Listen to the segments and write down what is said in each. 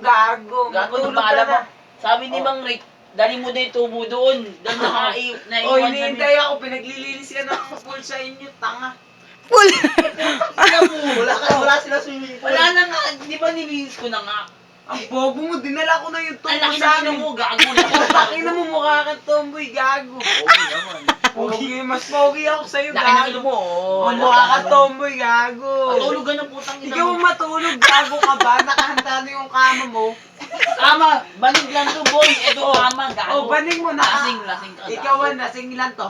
gago. Gago na Matulog paalam ka mo. Sabi ni Mang Rick, dali mo na yung tubo doon. Doon O, naiwan hinihintay ako. Pinaglilinis ka ng pool sa inyo, tanga. Full. Wala sila swimming pool. Wala na nga, di ba nilinis ko na nga? Ang bobo mo, dinala ko na yung Ang tubo laki sa na amin. mo, gago na. Laki na mo, mukha kang tomboy, gago. Oo naman. Pogi, mas pogi ako sa'yo, Laki na gago. mo, oo. Mukha kang tomboy, gago. Matulog ka ng putang ina Ikaw mo. matulog, gago ka ba? Nakahanda na yung kama mo. Ama, banig lang to, boy. Eto kama, gago. Oh, banig mo na. Lasing ka. Ikaw gago. lasing ilan to?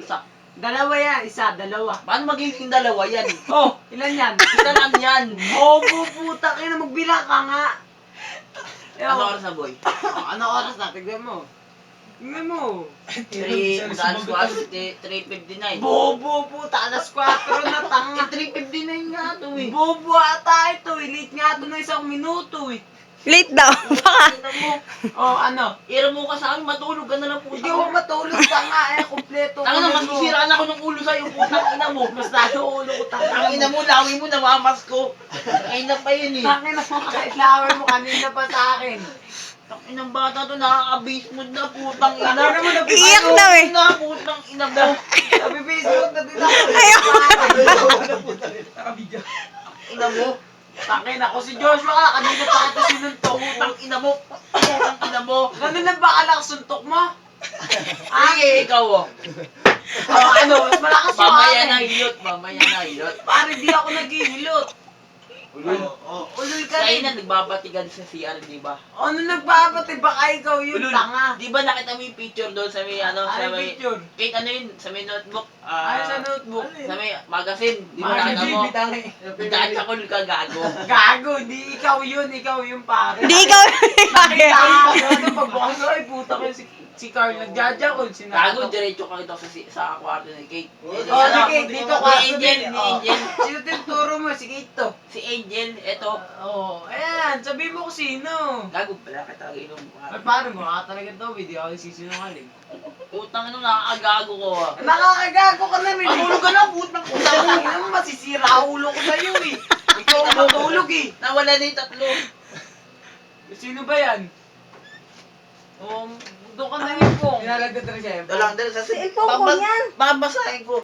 Isa. Dalawa yan, isa, dalawa. Paano magiging dalawa yan? Oh, ilan yan? Isa lang yan. Bobo, puta, kaya magbilang ka nga. Ano oras na, boy? Ano oras na? Tignan mo. Tignan mo. 3, magkano squash? 3:59. Bobo, puta, alas 4 na tanga. 3:59 nga to eh. Bobo ata ito, late nga ito na 1 minuto eh. Late daw. Baka. Tingnan mo. Oh, ano? Ira mo ka sa akin, matulog ka na lang po. Ikaw matulog ka nga eh, kompleto. Tanga na, masisiraan ako ng ulo sa'yo, putang ina mo. Mas lalo ulo ko, tanga ina mo, lawi mo, namamas ko. Ay na pa yun eh. Tangin na mo, kahit laway mo kanina pa sa akin. Tang inang bata to, nakaka-base mood na, putang ina. Tangin mo, Iiyak daw eh. Na, putang ina mo. Sabi Facebook na din ako. Ina mo. Tangin ako si Joshua ka, kanina pa kita sinuntok. Putang ina mo. Putang ina mo. Ganun na ba kalak suntok mo? Ay, ikaw oh. Oh, ano, mas malakas yung Mamaya na akin. hilot, mamaya na hilot. Pare, di ako naghihilot. Ulul ka Kaya rin. na, nagbabatigan sa CR, di ba? Ano nagbabati? Baka ikaw yun, Ulul, tanga. di ba nakita mo yung picture doon sa may ano, sa Ano may... picture? Kate, ano yun? Sa may notebook. Ay, sa notebook. Sa may magazine. Di ba nakita mo? Nagkakakul ka, gago. Gago, di ikaw yun pare. Hindi ikaw. Nakita ako, ano, pagbukas ko, ay puta ko si Carl nagjajakol, Gago, diretso ka ito sa kwarto ni Kate. Oh, si Kate, dito ka. Ni Angel, ni Angel. Sino tinuturo mo? Si Kate to. Si Angel, eto. Oh, ayan, sabi mo kung sino. Gago, pala ka talaga inom. Ay, paano mo? Talaga daw, hindi ako nagsisinungaling. Putang ino, nakakagago ko ah. Nakakagago ka na rin. Matulog ka na, putang puta ka. Ano mo, masisira ang ulo ko sa'yo eh. Ikaw ang matulog eh. Nawala na yung tatlo. Sino ba yan? Doon ka na yung pong. Nilalagdag na siya. Dalang dala sa Cellphone ko yan. Babasahin ko.